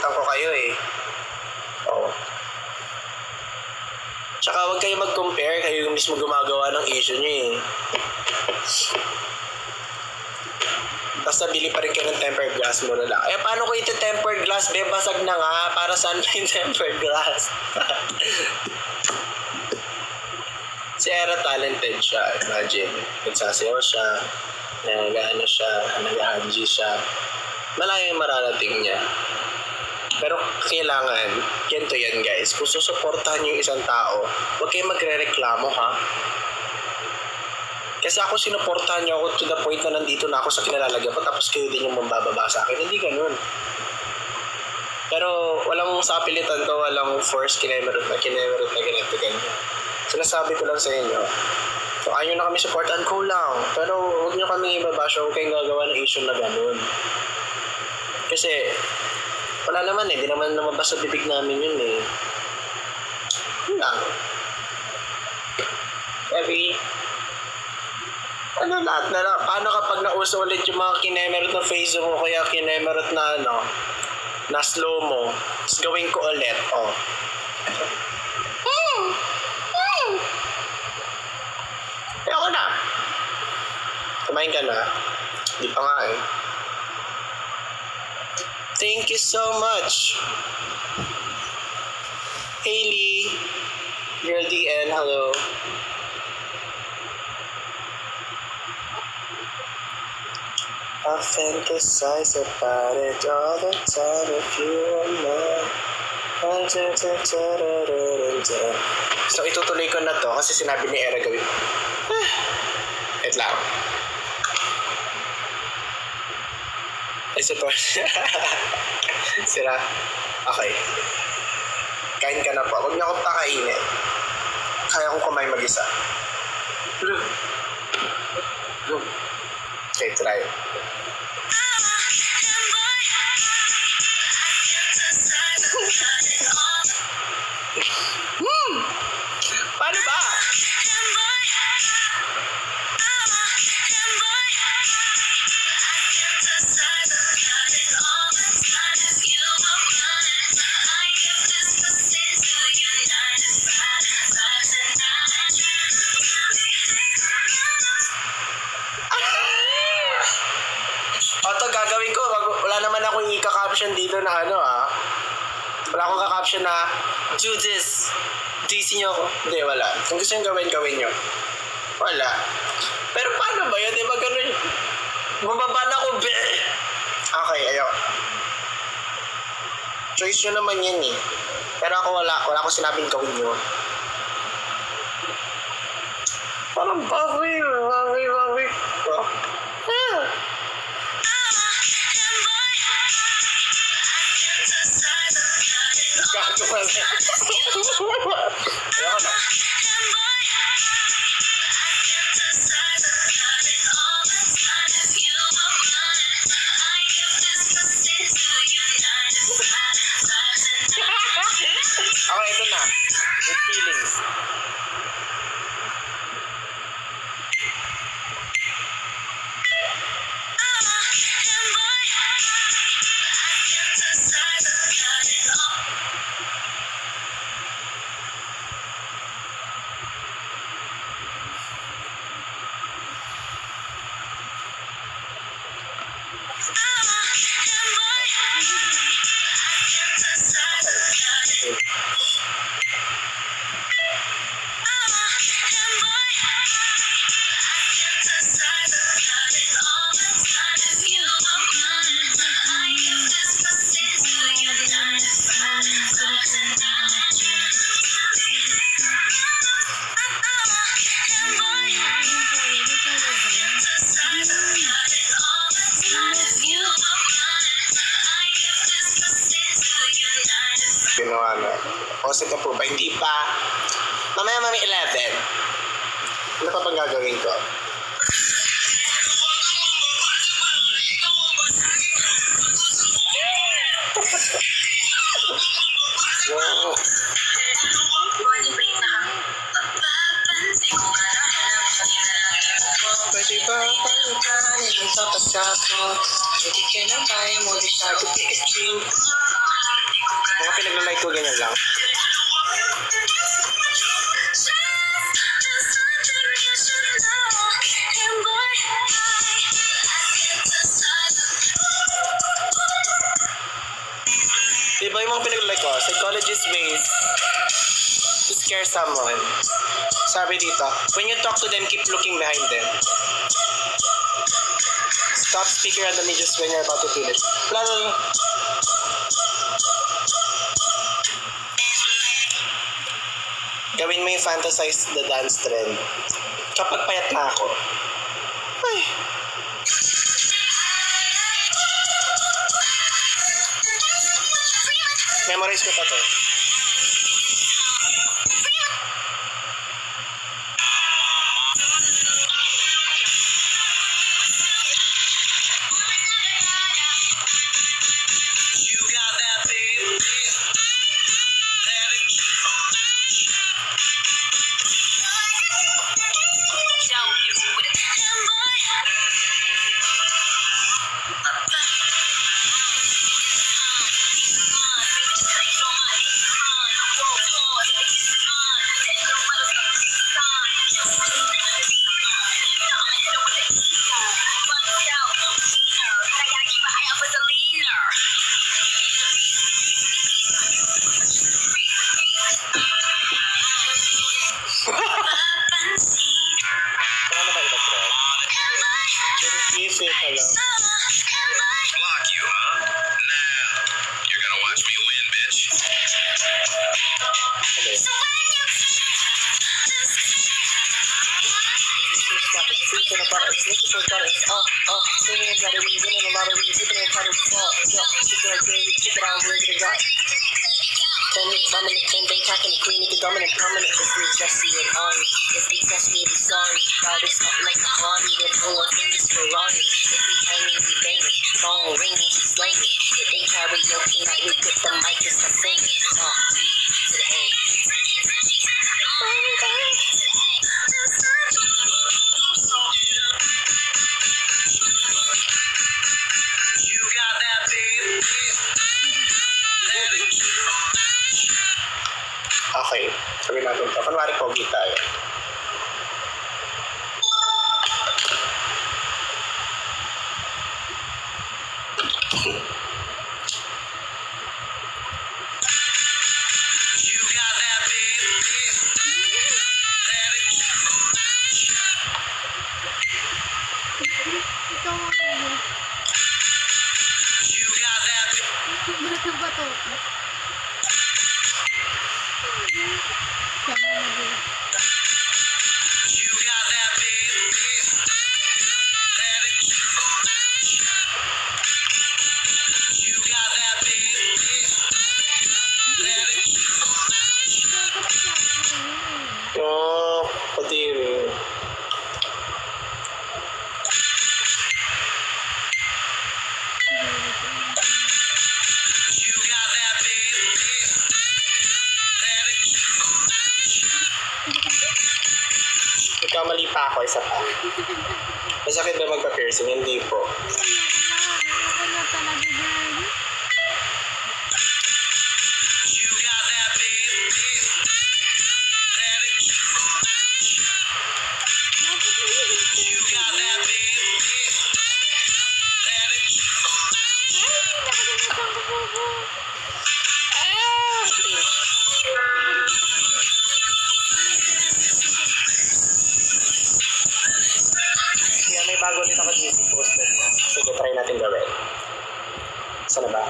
sinasaktan ko kayo eh. Oo. Tsaka huwag kayo mag-compare, kayo yung mismo gumagawa ng issue nyo eh. Basta bili pa rin kayo ng tempered glass, mura lang. Eh, paano ko ito tempered glass? Be, basag na nga. Para saan ba yung tempered glass? Si Era talented siya. Imagine, nagsasayaw siya, nag-ano siya, nag-hanji siya. Malayo yung mararating niya. Pero kailangan, ganito yan guys. Kung susuportahan niyo yung isang tao, huwag kayong magre-reklamo ha. Kasi ako sinuportahan niyo ako to the point na nandito na ako sa kinalalagyan ko tapos kayo din yung mambababa sa akin. Hindi ganun. Pero walang sapilitan to, walang force kinemerot na ganito ganyan. Sinasabi ko lang sa inyo, so ayaw na kami supportan ko lang. Pero huwag niyo kami ibabasyo, huwag kayong gagawa ng issue na ganun. Kasi wala naman eh, di naman namabas sa bibig namin yun eh. Yun lang. Every ano lahat na lang. Paano kapag nauso ulit yung mga kinemerot na face mo, kaya kinemerot na ano, na slow mo, tapos gawin ko ulit, oh. Ayoko na. Kumain ka na? Di pa nga eh. Thank you so much. Hailey, Girl DN, hello. I fantasize about it all the time if you were mine. So itutuloy ko na to kasi sinabi ni Era gawin. Wait lang. I support. Sira. Okay. Kain ka na po. Huwag niyo akong pakainin. Kaya kong kumain mag-isa. Okay, try. Paano ba? Ito gagawin ko. Wala naman akong i-caption dito na ano ah. Wala akong ka-caption na do this. DC nyo ako. Hindi, wala. Kung gusto nyo gawin nyo. Wala. Pero paano ba yun? Diba ganun? Bumaba na ako, be! Okay, ayaw. Choice nyo naman yan eh. Pero ako wala. Wala akong sinabing gawin nyo. Parang bawi. Oh. Gato ka na. Ayaw na. Okay, ito na. With feelings. Ginawa na. Posit na po ba? Hindi pa. Mamaya 11. Ano pa bang gagawin ko? Wow. Pwede ba palitan sa pagkakot? Hindi ka na tayo mo, di sabi Pikachu. ko ganyan lang. Diba yung mga pinag-like ko, psychologist ways to scare someone. Sabi dito, when you talk to them, keep looking behind them. Stop speaking randomly just when you're about to feel it. Lalo, gawin mo yung fantasize the dance trend. Kapag payat na ako, ay, memorize ko pa to. Block you, huh? Nah, you're gonna watch me win, bitch. Okay. Mama nickname they talking to clean it dominant prominent if we just see it on if they test me be sorry God it's not like a Ronnie they pull up in this Ferrari if we hanging we bang it phone ringing we slang it if they karaoke night we put the mic just to sing it to the A. You got that baby. Okay, sabi natin ito. Kunwari pogi tayo. You got that baby. You got that baby. You got that baby. You got that baby. Oh, kadiri. You got that baby. Nagkamali pa ako, isa pa. Masakit ba magpa-piercing? Hindi po. You got that baby. You got that baby. Kaya may bago din ako dito posted. Sige, try natin gawin. Sana ba?